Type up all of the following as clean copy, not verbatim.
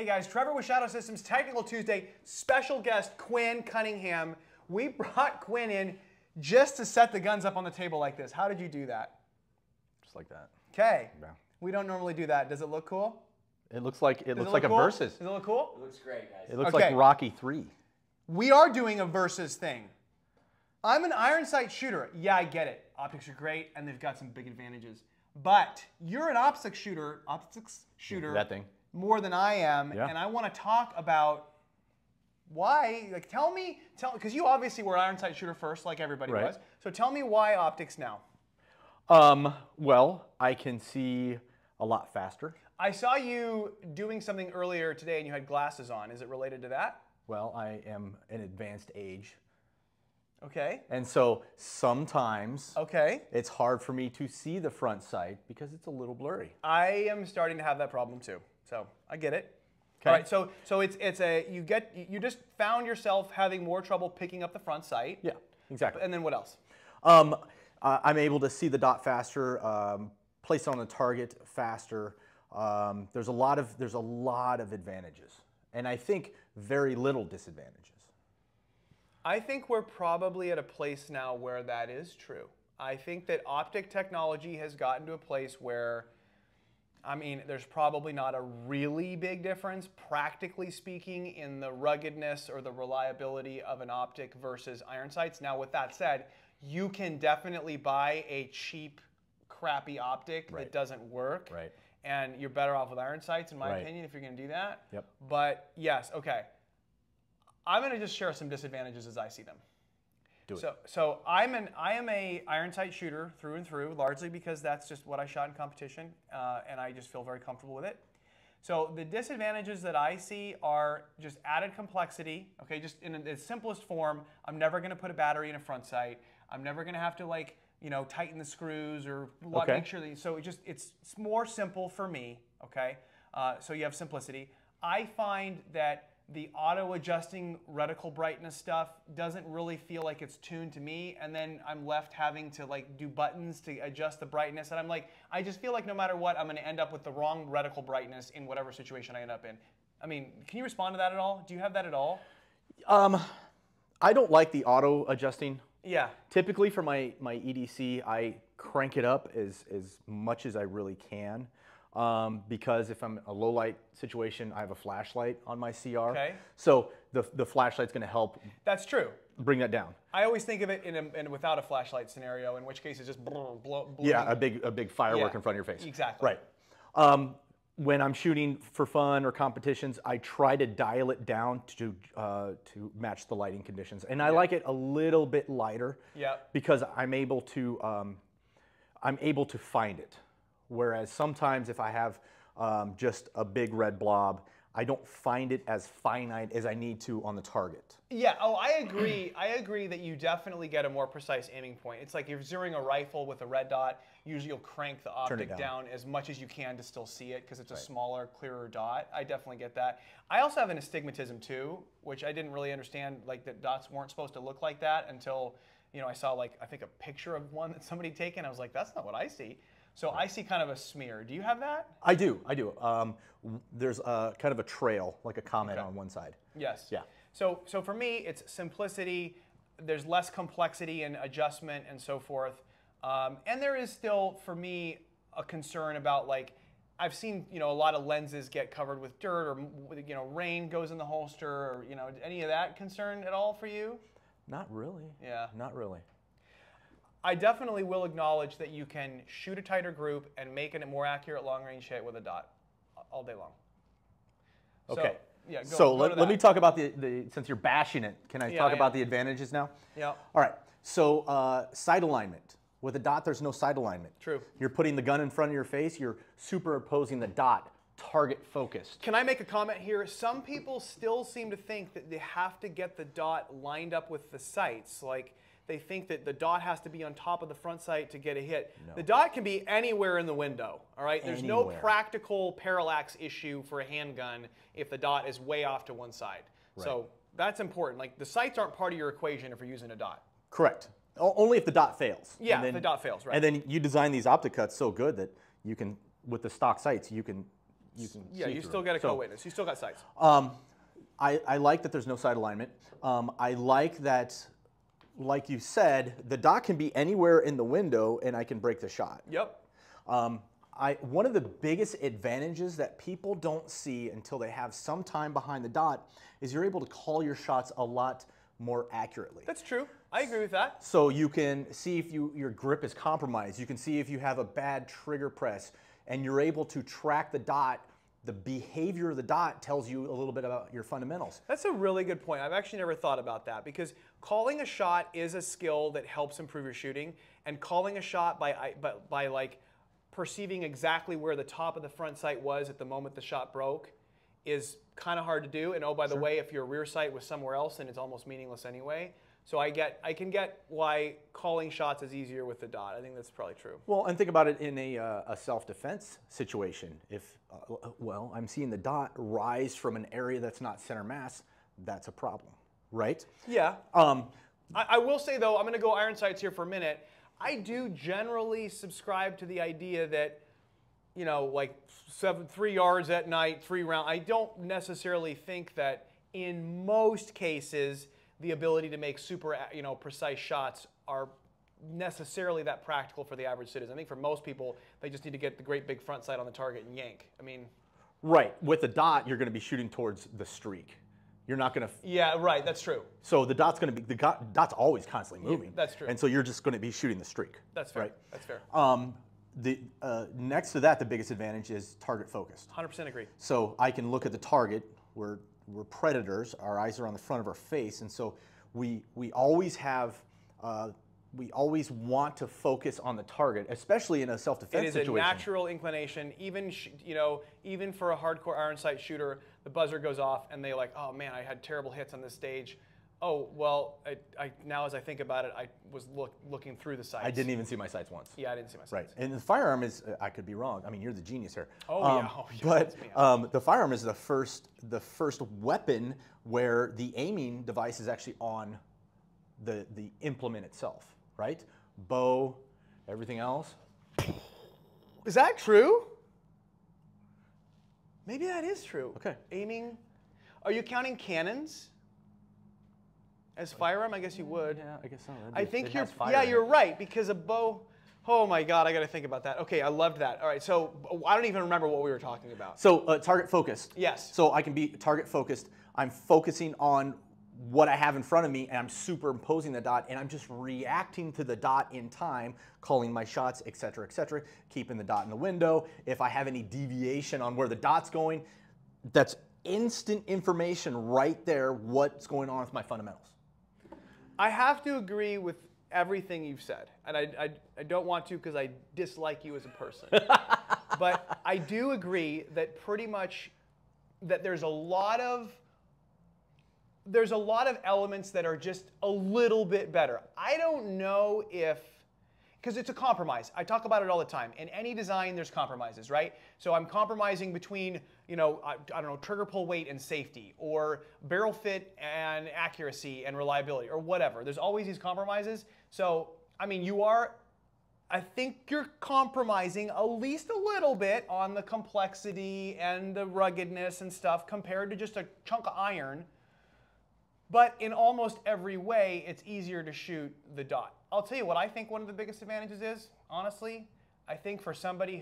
Hey guys, Trevor with Shadow Systems, Technical Tuesday, special guest Quinn Cunningham. We brought Quinn in just to set the guns up on the table like this. How did you do that? Just like that. Okay. Yeah. We don't normally do that. Does it look cool? It looks like a cool? versus. Does it look cool? It looks great, guys. It looks Okay. like Rocky 3. We are doing a versus thing. I'm an iron sight shooter. Yeah, I get it. Optics are great, and they've got some big advantages. But you're an optics shooter That thing. more than I am, Yeah. and I want to talk about why. Like, because you obviously were an iron sight shooter first, like everybody Right. was. So tell me why optics now. Well, I can see a lot faster. I saw you doing something earlier today, and you had glasses on. Is it related to that? Well, I am an advanced age. Okay. And so sometimes Okay. it's hard for me to see the front sight because it's a little blurry. I am starting to have that problem too. So I get it. Okay. All right. So you just found yourself having more trouble picking up the front sight. Yeah, exactly. And then what else? I'm able to see the dot faster, place on the target faster. There's a lot of advantages, and I think very little disadvantages. I think we're probably at a place now where that is true. I think that optic technology has gotten to a place where, I mean, there's probably not a really big difference, practically speaking, in the ruggedness or the reliability of an optic versus iron sights. Now, with that said, you can definitely buy a cheap, crappy optic that doesn't work. Right. And you're better off with iron sights, in my Right. opinion, if you're going to do that. Yep. But yes, okay. I'm going to just share some disadvantages as I see them. Do it. So I am a iron sight shooter through and through, largely because that's just what I shot in competition, and I just feel very comfortable with it. So the disadvantages that I see are just added complexity. Okay, just in its simplest form, I'm never going to put a battery in a front sight. I'm never going to have to tighten the screws or make sure that. So it's more simple for me. Okay, so you have simplicity. I find that the auto-adjusting reticle brightness stuff doesn't really feel like it's tuned to me, and then I'm left having to do buttons to adjust the brightness, and I just feel like no matter what, I'm going to end up with the wrong reticle brightness in whatever situation I end up in. I mean, can you respond to that at all? Do you have that at all? I don't like the auto adjusting. Yeah. Typically for my EDC, I crank it up as much as I really can. Because if I'm in a low light situation, I have a flashlight on my CR. Okay. So the flashlight's going to help. That's true. Bring that down. I always think of it in without a flashlight scenario, in which case it's just blow. Yeah, a big firework in front of your face. Exactly. Right. When I'm shooting for fun or competitions, I try to dial it down to match the lighting conditions, and I like it a little bit lighter. Yeah. Because I'm able to find it. Whereas sometimes if I have just a big red blob, I don't find it as finite as I need to on the target. Yeah, I agree. I agree that you definitely get a more precise aiming point. It's like you're zeroing a rifle with a red dot. Usually you'll crank the optic down as much as you can to still see it because it's a smaller, clearer dot. I definitely get that. I also have an astigmatism too, which I didn't really understand, that dots weren't supposed to look like that until I saw I think a picture of one that somebody had taken. I was like, that's not what I see. So I see kind of a smear. Do you have that? I do. There's kind of a trail, like a comment on one side. Yes. Yeah. So for me, it's simplicity. There's less complexity and adjustment and so forth. And there is still, for me, a concern about I've seen a lot of lenses get covered with dirt or rain goes in the holster or any of that concern at all for you? Not really. Yeah. Not really. I definitely will acknowledge that you can shoot a tighter group and make it a more accurate long-range hit with a dot all day long. Okay. So, yeah, so let me talk about since you're bashing it, can I talk about the advantages now? Yeah. All right. So sight alignment. With a dot, there's no sight alignment. True. You're putting the gun in front of your face. You're superimposing the dot, target focused. Can I make a comment here? Some people still seem to think that they have to get the dot lined up with the sights. They think that the dot has to be on top of the front sight to get a hit. No. The dot can be anywhere in the window, all right? There's no practical parallax issue for a handgun if the dot is way off to one side. Right. So that's important. The sights aren't part of your equation if you're using a dot. Correct. Only if the dot fails. Yeah, if the dot fails, right. And then you design these optic cuts so good that you can, with the stock sights, you can Yeah, see you through still them. get a So, co-witness. You still got sights. I like that there's no side alignment. I like that, like you said, the dot can be anywhere in the window and I can break the shot. Yep. One of the biggest advantages that people don't see until they have some time behind the dot is you're able to call your shots a lot more accurately. That's true. I agree with that. So you can see if your grip is compromised. You can see if you have a bad trigger press, and you're able to track the dot. The behavior of the dot tells you a little bit about your fundamentals. That's a really good point. I've actually never thought about that because calling a shot is a skill that helps improve your shooting, and calling a shot by like perceiving exactly where the top of the front sight was at the moment the shot broke is kind of hard to do. And oh, by the way, if your rear sight was somewhere else, then it's almost meaningless anyway. So I can get why calling shots is easier with the dot. I think that's probably true. Well, and think about it in a self-defense situation. If, well, I'm seeing the dot rise from an area that's not center mass, that's a problem, right? Yeah. I will say, though, I'm going to go iron sights here for a minute. I do generally subscribe to the idea that, you know, like 3 yards at night, 3 rounds. I don't necessarily think that in most cases the ability to make super, precise shots are necessarily that practical for the average citizen. I think for most people, they just need to get the great big front sight on the target and yank. I mean, right. With the dot, you're going to be shooting towards the streak. You're not going to. Yeah, right. That's true. So the dot's going to be dot's always constantly moving. Yeah, that's true. And so you're just going to be shooting the streak. That's fair. Right. That's fair. Next to that, the biggest advantage is target focused. 100% agree. So I can look at the target. We're predators. Our eyes are on the front of our face, and so we always have. We always want to focus on the target, especially in a self-defense situation. It is a natural inclination. Even even for a hardcore iron sight shooter, the buzzer goes off, and they're like, "Oh man, I had terrible hits on this stage." Oh well, now as I think about it, I was looking through the sights. I didn't even see my sights once. Yeah, I didn't see my sights. Right, and the firearm is. I could be wrong. I mean, you're the genius here. Oh yeah. But the firearm is the first weapon where the aiming device is actually on the implement itself. Right? Bow, everything else. Is that true? Maybe that is true. Okay. Aiming. Are you counting cannons as firearm? I guess you would. Yeah, I guess so. I think you're right because a bow. Oh my God, I got to think about that. Okay, I loved that. All right, so I don't even remember what we were talking about. So target focused. Yes. So I can be target focused. I'm focusing on what I have in front of me, and I'm superimposing the dot, and I'm just reacting to the dot in time, calling my shots, et cetera, keeping the dot in the window. If I have any deviation on where the dot's going, that's instant information right there, what's going on with my fundamentals. I have to agree with everything you've said, and I don't want to because I dislike you as a person. But I do agree that pretty much that there's a lot of elements that are just a little bit better. I don't know if, because it's a compromise. I talk about it all the time. In any design, there's compromises, right? So I'm compromising between, I don't know, trigger pull weight and safety, or barrel fit and accuracy and reliability, or whatever. There's always these compromises. So, I mean, I think you're compromising at least a little bit on the complexity and the ruggedness and stuff compared to just a chunk of iron. But in almost every way, it's easier to shoot the dot. I'll tell you what I think one of the biggest advantages is, honestly. I think for somebody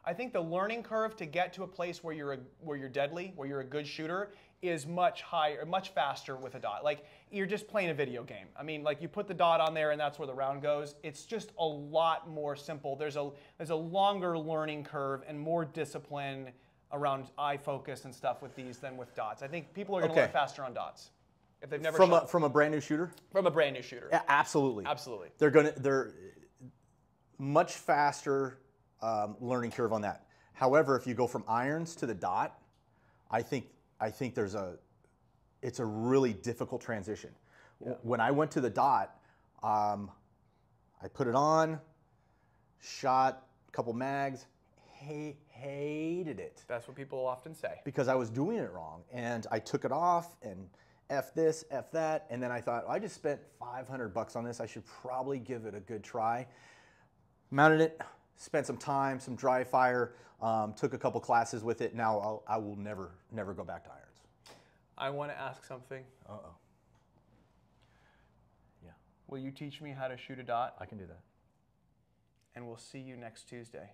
I think the learning curve to get to a place where you're deadly, where you're a good shooter, is much higher, much faster with a dot. Like, you're just playing a video game. I mean, like, you put the dot on there and that's where the round goes. It's just a lot more simple. There's a longer learning curve and more discipline around eye focus and stuff with these than with dots. I think people are going to learn faster on dots. If they've never from a brand new shooter? From a brand new shooter. Yeah, absolutely. Absolutely. They're much faster learning curve on that. However, if you go from irons to the dot, I think it's a really difficult transition. Yeah. When I went to the dot, I put it on, shot a couple mags, hated it. That's what people often say. Because I was doing it wrong, and I took it off and F this, F that, and then I thought, I just spent $500 on this. I should probably give it a good try. Mounted it, spent some time, some dry fire, took a couple classes with it. Now I will never go back to irons. I want to ask something. Uh-oh. Yeah. Will you teach me how to shoot a dot? I can do that. And we'll see you next Tuesday.